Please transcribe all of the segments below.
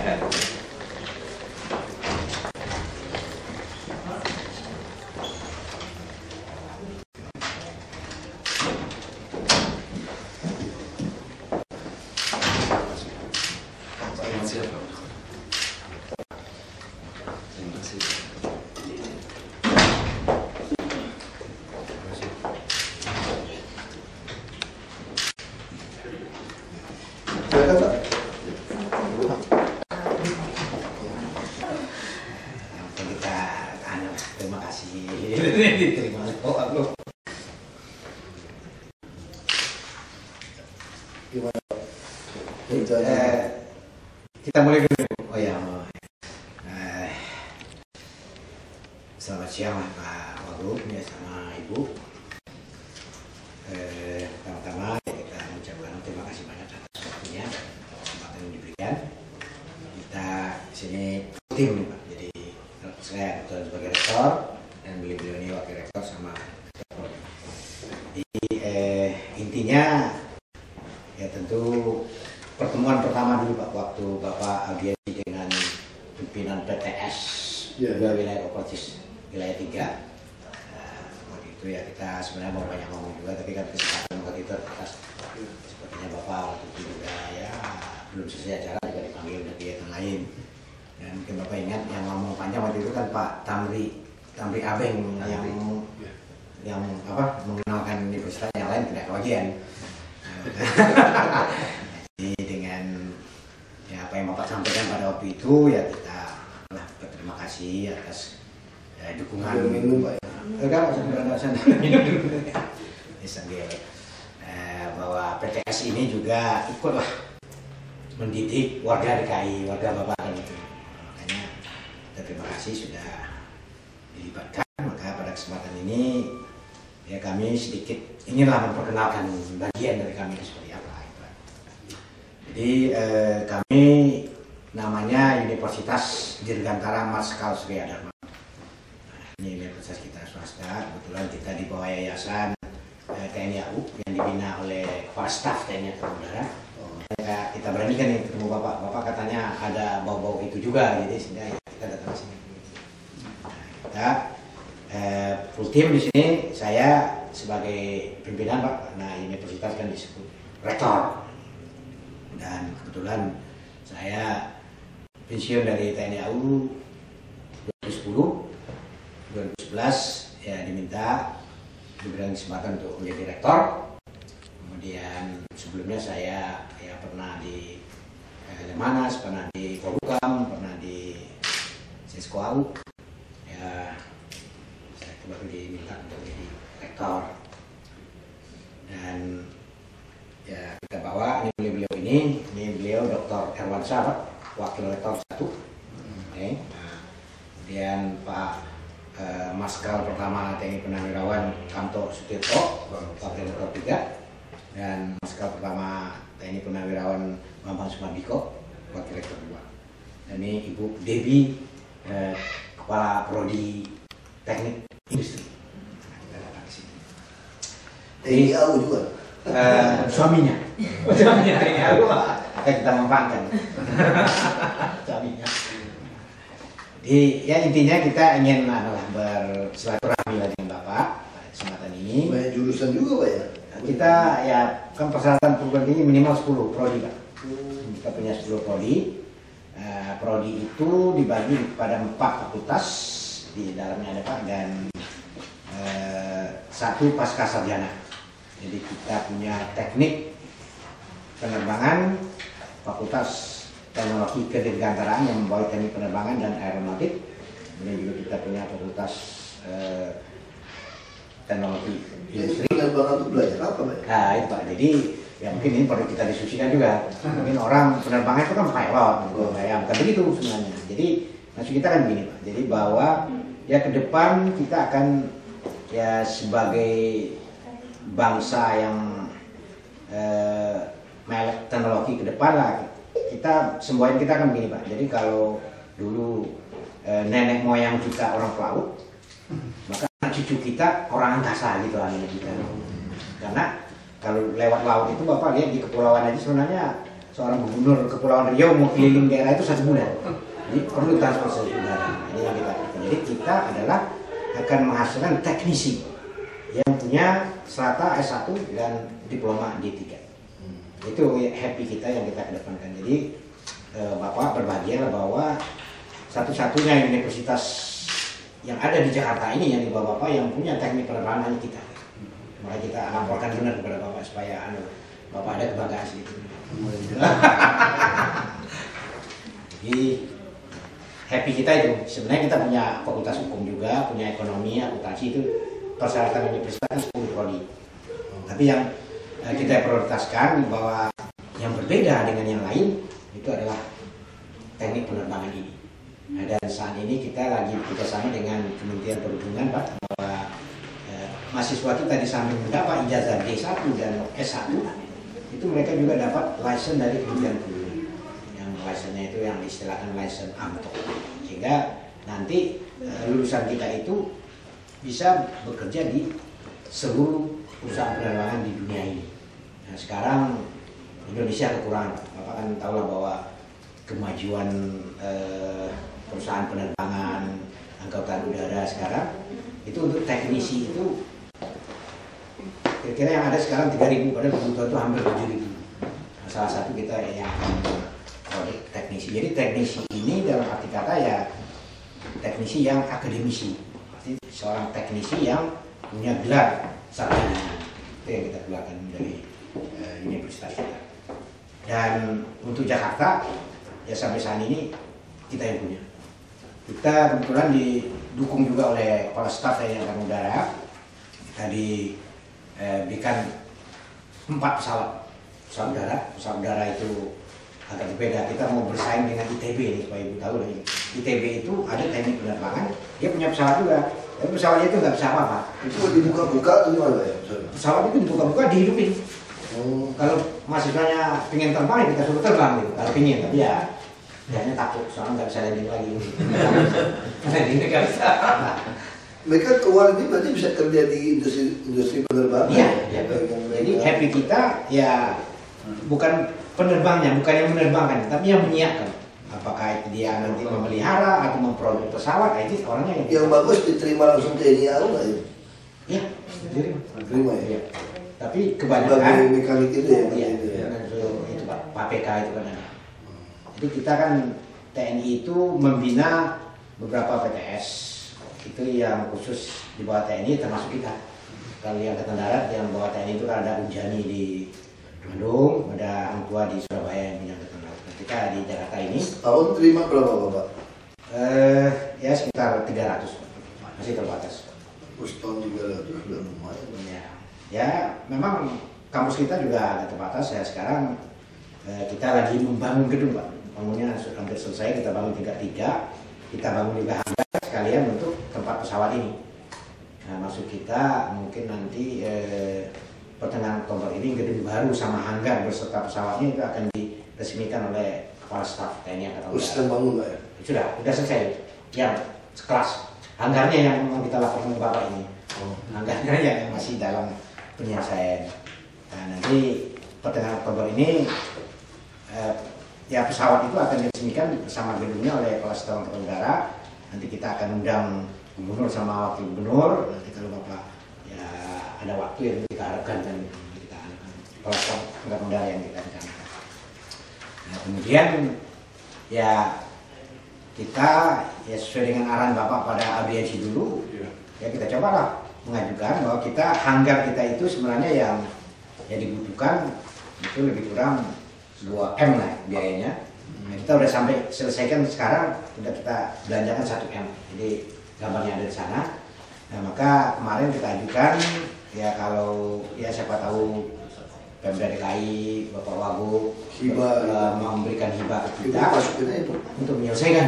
Terima kasih. Terima kasih. Gimana? Kita mulai dulu. Oh ya, selamat siang Pak Wagub ya sama Ibu. Pertama-tama kita mengucapkan terima kasih banyak atas waktunya dan kesempatan yang diberikan. Kita sini tim nih Pak. Jadi saya sebagai rektor dan beliau ini wakil rektor sama rektor. Jadi intinya ya tentu pertemuan pertama dulu Pak, waktu Bapak audiensi dengan pimpinan PTS wilayah kooperatif wilayah 3. Waktu itu ya kita sebenarnya mau banyak ngomong juga, tapi kan kesempatan waktu itu terbatas. Sepertinya Bapak waktu itu juga ya belum selesai acara juga dipanggil dari kegiatan lain. Dan mungkin Bapak ingat yang ngomong panjang waktu itu kan Pak Tamri Abeng yang apa mengenalkan universitas yang lain tidak kebagian. Jadi dengan ya apa yang Bapak sampaikan pada waktu itu ya kita berterima kasih atas dukungan bahwa PTS ini juga ikutlah mendidik warga DKI, warga Bapak kan itu. Makanya kita terima kasih sudah dilibatkan. Maka pada kesempatan ini ya kami sedikit inginlah memperkenalkan bagian dari kami seperti apa. Jadi kami namanya Universitas Dirgantara Marskal Surya Dharma. Ini universitas kita swasta, kebetulan kita di bawah yayasan TNI AU yang dibina oleh Kepala Staf TNI Angkatan Udara. Kita beranikan nih ketemu Bapak katanya ada bau-bau itu juga, jadi sehingga ya, kita datang ke sini. Kita full team di sini, saya sebagai pimpinan Pak, karena universitas kan disebut rektor. Dan kebetulan saya pensiun dari TNI AU 2011 ya diminta diberikan kesempatan untuk menjadi rektor. Kemudian sebelumnya saya ya pernah di Lemanas, pernah di Polhukam, pernah di Sesko AU. Ya saya baru diminta untuk menjadi rektor. Dan ya kita bawa ini beliau Dr. Erwansyah Pak, wakil rektor 1. Okay. Kemudian Pak Marskal pertama TNI Purnawirawan Kamto Sutirto, wakil rektor 3. Dan Marskal pertama TNI Purnawirawan Bambang Sumardiko, wakil rektor 2. Dan ini Ibu Debbie, kepala prodi teknik industri. Nah, kita datang ke sini. TNI AU juga. Suaminya TNI AU kita mempanggil suaminya. Jadi ya intinya kita ingin bersilaturahmi dengan Bapak pada kesempatan ini. Banyak jurusan juga Pak ya? Kita ya kan persyaratan perguruan tinggi minimal 10 prodi Pak. Kita punya 10 prodi. Prodi itu dibagi pada 4 fakultas di dalamnya ada Pak, dan 1 pasca sarjana. Jadi kita punya teknik penerbangan, fakultas teknologi kedirgantaraan yang membawa teknik penerbangan dan aeronautik. Kemudian juga kita punya fakultas teknologi industri. Penerbangan itu belajar apa Pak? Nah itu Pak, jadi ya mungkin ini perlu kita diskusikan juga. Mungkin orang penerbangan itu kan pilot, gitu. Ya bukan begitu sebenarnya. Jadi maksud kita kan begini Pak, jadi bahwa ya ke depan kita akan ya sebagai bangsa yang melek teknologi ke depan lah, kita semboyan kita kan begini Pak. Jadi kalau dulu nenek moyang kita orang pelaut, maka cucu kita orang angkasa gitu anehnya kita. Karena kalau lewat laut itu Bapak lihat di kepulauan aja sebenarnya seorang gubernur Kepulauan Riau mau keliling daerah itu 1 bulan. Jadi perlu transportasi udara. Ini yang kita lakukan. Jadi kita adalah akan menghasilkan teknisi yang punya strata S1 dan diploma D3. Itu happy kita yang kita kedepankan. Jadi Bapak berbahagia bahwa satu-satunya universitas yang ada di Jakarta ini yang di bawah Bapak yang punya teknik penerbangan hanya kita. Maka kita laporkan benar kepada Bapak supaya Bapak ada kebanggaan sedikit. Jadi happy kita itu. Sebenarnya kita punya fakultas hukum juga, punya ekonomi, akuntansi, itu persyaratan universitas 10 prodi. Tapi yang kita prioritaskan bahwa yang berbeda dengan yang lain itu adalah teknik penerbangan ini. Nah, dan saat ini kita lagi bekerjasama dengan Kementerian Perhubungan, Pak, bahwa mahasiswa kita di samping mendapat ijazah D1 dan S1, itu mereka juga dapat license dari Kementerian Perhubungan. Yang license-nya itu yang istilahkan license AMTO. Sehingga nanti lulusan kita itu bisa bekerja di seluruh perusahaan penerbangan di dunia ini. Nah, sekarang Indonesia kekurangan. Bapak kan tahu lah bahwa kemajuan perusahaan penerbangan, angkatan udara sekarang itu untuk teknisi itu kira-kira yang ada sekarang 3.000, padahal kebutuhan itu hampir 7.000. Nah, salah satu kita yang akan produk teknisi. Jadi teknisi ini dalam arti kata ya teknisi yang akademisi. Arti seorang teknisi yang punya gelar sarjana. Itu yang kita keluarkan dari universitas kita. Dan untuk Jakarta ya sampai saat ini kita yang punya. Kita kebetulan didukung juga oleh Kepala Staf TNI Angkatan Udara. Kita diberikan 4 pesawat udara itu agak berbeda. Kita mau bersaing dengan ITB ini supaya Ibu tahu nih. ITB itu ada teknik penerbangan, dia punya pesawat juga. Tapi pesawatnya itu nggak bisa apa-apa. Itu dibuka-buka atau gimana ya? Pesawat itu dibuka-buka, dihidupin. Kalau mahasiswanya pengen terbang ya kita suruh terbang gitu. Kalau pengen, tapi ya hanya takut soalnya nggak bisa landing lagi. Landing nggak bisa. Mereka keluar ini berarti bisa kerja di industri penerbangan. Iya. Jadi happy kita ya bukan penerbangnya, bukan yang menerbangkan, tapi yang menyiapkan. Apakah itu dia nanti memelihara atau memproduksi pesawat, itu orangnya yang bagus diterima langsung TNI AU nggak ya? Iya, diterima ya. Tapi kebanyakan sebagai mekanik itu ya. Iya, itu Pak PK itu kan ada. Jadi kita kan TNI itu membina beberapa PTS itu yang khusus di bawah TNI termasuk kita. Kalau yang Angkatan Darat yang bawah TNI itu kan ada Unjani di Bandung, ada Hang Tua di Surabaya yang punya Angkatan Darat. Ketika di Jakarta ini tahun terima berapa Bapak? Ya sekitar 300, masih terbatas. Tahun 300 sudah lumayan. Ya memang kampus kita juga agak terbatas ya. Sekarang kita lagi membangun gedung, Pak. Bangunnya hampir selesai, kita bangun tingkat 3, kita bangun juga hangar sekalian untuk tempat pesawat ini. Nah, maksud kita mungkin nanti pertengahan Oktober ini gedung baru sama hangar beserta pesawatnya itu akan diresmikan oleh Kepala Staf TNI Angkatan Udara. Sudah bangun Pak ya? Sudah selesai. Yang sekelas hanggarnya yang memang kita lakukan ke Bapak ini. Hanggarnya yang masih dalam penyelesaian. Nah, nanti pertengahan Oktober ini ya pesawat itu akan diresmikan bersama gedungnya oleh Kepala Staf Angkatan Udara. Nanti kita akan undang gubernur sama wakil gubernur. Nanti kalau Bapak ya ada waktu yang kita harapkan kan kita Kepala Staf Angkatan Udara yang kita rencanakan. Nah, kemudian ya kita ya sesuai dengan arahan Bapak pada aviasi dulu ya kita cobalah mengajukan bahwa kita hanggar kita itu sebenarnya yang dibutuhkan itu lebih kurang 2M lah biayanya. Nah, kita udah sampai selesaikan sekarang, udah kita belanjakan 1M. Jadi gambarnya ada di sana. Nah, maka kemarin kita ajukan ya kalau ya siapa tahu Pemda DKI, Bapak Wagub memberikan hibah ke kita untuk menyelesaikan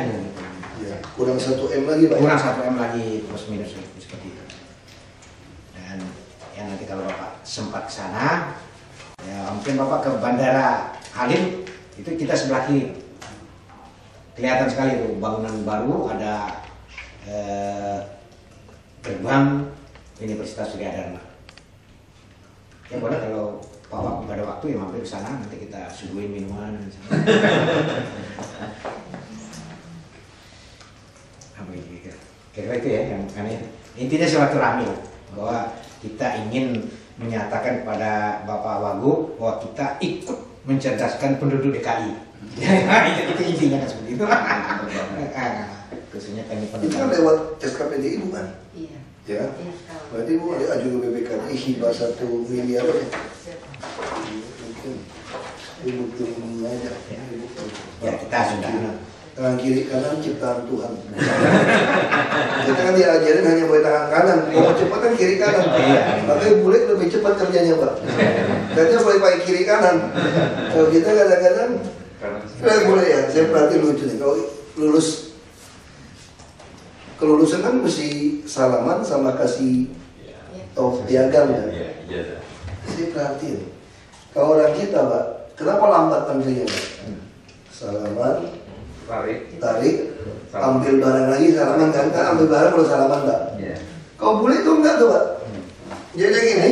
ya, kurang 1M lagi Pak. Kurang 1M lagi plus minus seperti itu. Dan ya nanti kalau Bapak sempat ke sana, ya mungkin Bapak ke Bandara Halim itu kita sebelah kiri. Kelihatan sekali tuh bangunan baru, ada gerbang Universitas Surya Dharma. Ya boleh kalau Pak pada waktu ya mampir ke sana, nanti kita suguhin minuman. Apa ini kira-kira itu ya yang aneh. Intinya silaturahmi bahwa kita ingin menyatakan kepada Bapak Wagub bahwa kita ikut mencerdaskan penduduk DKI. Itu intinya kan seperti itu. Khususnya kami Itu kan lewat SKPDI bukan? Iya. Ya. Berarti Ibu ada aju ke BPKI hibah 1 miliar ya? Mungkin Ibu kirim aja. Ya kita sudah. Tangan kiri kanan ciptaan Tuhan. Kita kan diajarin hanya boleh tangan kanan. Kalau cepat kan kiri kanan. Makanya bule lebih cepat kerjanya Pak. Karena boleh pakai kiri kanan. Kalau kita kadang-kadang boleh ya. Saya perhati lucu nih. Kalau lulus kelulusan kan mesti salaman sama kasih piagam ya. Saya perhatiin. Kalau orang kita Pak, kenapa lambat ambilnya Pak? Salaman, tarik, ambil barang lagi salaman kan? Ambil barang baru salaman Pak. Kalau bule itu enggak tuh Pak. Jadi gini,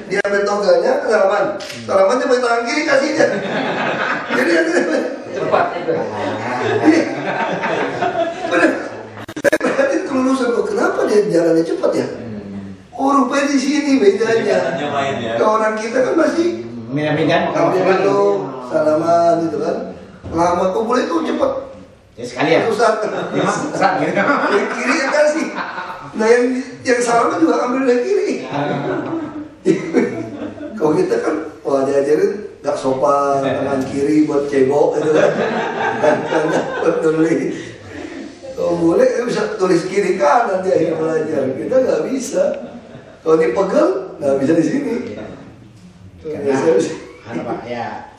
dia ambil toganya salaman, salamannya pakai tangan kiri kasih dia. Jadi cepat. Benar. Saya perhatiin kelulusan tuh, kenapa dia jalannya cepat ya? Oh rupanya di sini bedanya. Kalau orang kita kan masih Minam-minam ambil dulu, salaman gitu kan. Lama kok boleh tuh cepet. Ya sekalian. Susah. Gitu. Yang kiri yang kasih. Nah yang salaman juga ambil dari kiri. Kalau kita kan, wah diajarin gak sopan tangan kiri buat cebok gitu kan. Kanan buat tulis. Kalau boleh bisa tulis kiri kanan dia yang belajar. Kita nggak bisa. Kalau dipegel nggak bisa di sini. Karena anu Pak ya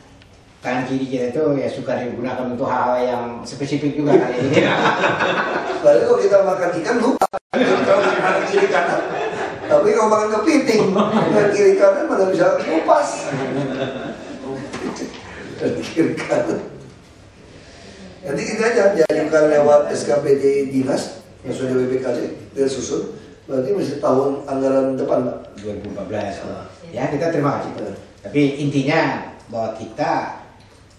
tangan kiri kita itu ya suka digunakan untuk hal yang spesifik juga kali ini. Padahal kalau kita makan ikan lupa kalau makan kiri kanan. Tapi kalau makan kepiting dengan kiri kanan mana bisa kupas. Kiri kanan. Nanti kita ajukan lewat SKPD dinas yang sudah BPKD dan susun. Berarti masih tahun anggaran depan Pak. 2014. Ya kita terima kasih. Tapi intinya bahwa kita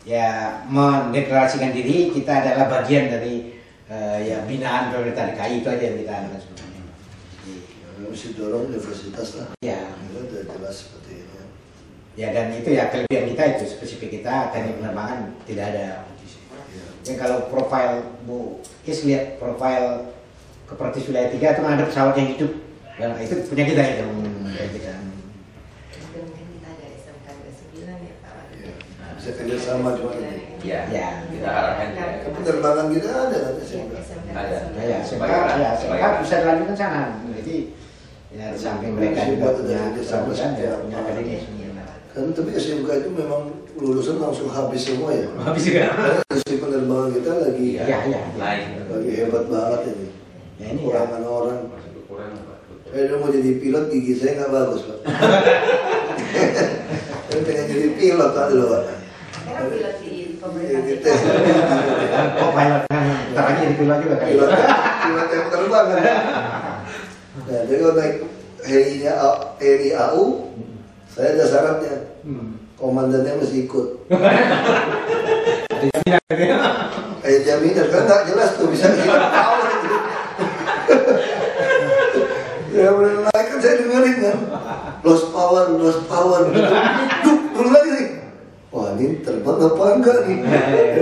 ya mendeklarasikan diri kita adalah bagian dari ya binaan pemerintah DKI itu aja yang kita lakukan sebenarnya. Mesti dorong universitas lah. Ya. Sudah jelas seperti ini. Ya dan itu ya kelebihan kita itu spesifik kita teknik penerbangan tidak ada. Ya kalau profil Bu Kis lihat profil Koperasi Wilayah 3 itu ada pesawat yang hidup. Dan itu punya kita itu. Kita. Mungkin kita ada SMK 29 ya Pak. Bisa kerjasama cuma ini. Ya. Kita harapkan Tapi penerbangan kita ada kan SMK. ada. Ya, SMK bisa dilanjutkan sana. Jadi ya di samping mereka juga punya perusahaan ya, punya akademi. Kan tapi SMK itu memang lulusan langsung habis semua ya. Habis juga. Karena industri penerbangan kita lagi Naik. lagi hebat banget ini. Ya ini ya. Kurangan orang. Saya udah mau jadi pilot, gigi saya nggak bagus Pak. Saya pengen jadi pilot Pak dulu Pak. Sekarang pilot di pemerintah Di kita. tes. Oh pilot kan, ntar lagi jadi pilot juga kan. Pilot yang terbang kan. Nah, jadi kalau naik heli AU, saya ada syaratnya. Komandannya mesti ikut. Jaminan kan nggak jelas tuh bisa hilang power gitu. Ya benar naik kan saya dengerin kan. Lost power. Duh, dulu lagi nih. Wah ini terbang apa enggak nih?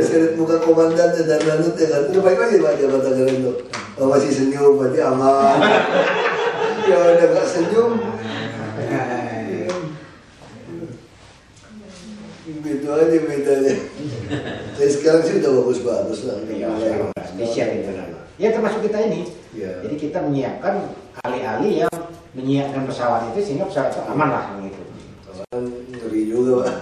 Saya lihat muka komandannya dan lanut ya kan. Itu baik lagi Pak jabat anggaran itu. Oh, masih senyum berarti aman. Ya udah nggak senyum. Gitu aja bedanya. Saya sekarang sih udah bagus lah. Disiapin benar. Ya termasuk kita ini. Ya. Jadi kita menyiapkan ahli-ahli yang menyiapkan pesawat itu sehingga pesawat itu aman lah gitu. Ngeri juga Pak.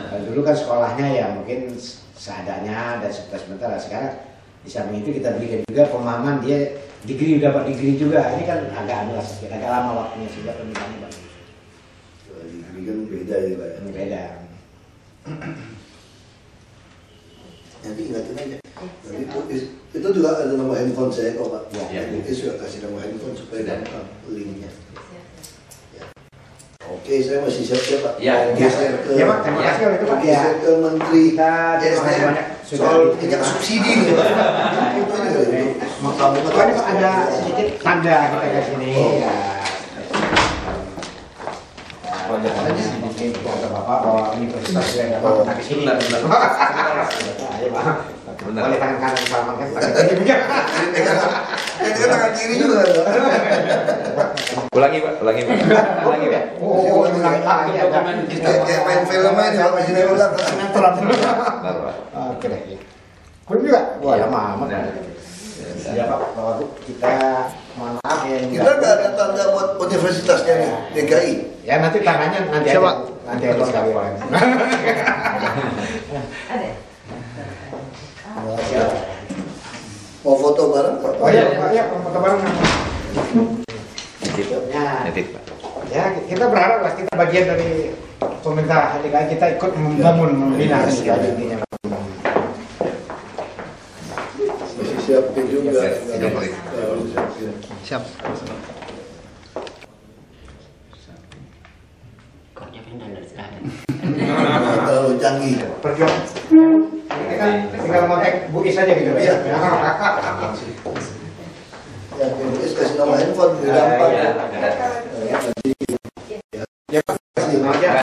Kalau dulu kan sekolahnya ya mungkin seadanya dan sebentar. Sekarang di samping itu kita berikan juga pemahaman dia dapat degree juga. Ini kan agak lama waktunya sehingga pemilihannya bagus. Degree kan beda ya Pak. Beda. Nanti ingatin aja. Itu juga ada nama handphone saya kok Pak. Ya. Itu sudah kasih nama handphone supaya gampang linknya. Siap. Oke, saya masih siap-siap Pak. Ya. Geser ke, Ya Pak, terima kasih kalau itu Pak. Ya. geser ke Menteri Kita terima kasih SDM banyak sudah soal di- minyak subsidi gitu Pak. Itu juga itu. Oh, ini Pak ada sedikit tanda kita ke sini. Ya. Oh, jawabannya ini kata Bapak bahwa universitas yang dapat kita ke sini. Benar. Ayo Pak. Benar. Boleh tangan kanan salaman kan? Tangan kiri juga. Ini kan tangan kiri juga kan Pak. Ulangi Pak, ulangi Pak. Ulangi Pak. Oh, ulangi lagi ada. Dokumen kita. Kayak main film aja Pak, masih ulang. Sinetron. Benar Pak. Oke deh. Belum juga? Wah, Iya. lama amat. Nah. Ya Pak, Bapak Bu, kita mohon maaf ya. Kita nggak ada tanda buat universitasnya nih, DKI. Ya nanti tangannya nanti Siapa? aja. Nanti aja sekali Pak. Ada. Mau foto bareng Pak? Oh iya, Pak, ya foto bareng. Nitip. Ya. Nitip Pak. Ya, kita berharap lah kita bagian dari pemerintah DKI, kita ikut membangun, membina DKI intinya. Masih siapin juga. Siap. Nggak terlalu canggih. Perjuangan. Kita tinggal kontak Bu Is aja gitu. Iya. Ya. Ya, BPS kasih nama handphone, lebih gampang. Iya.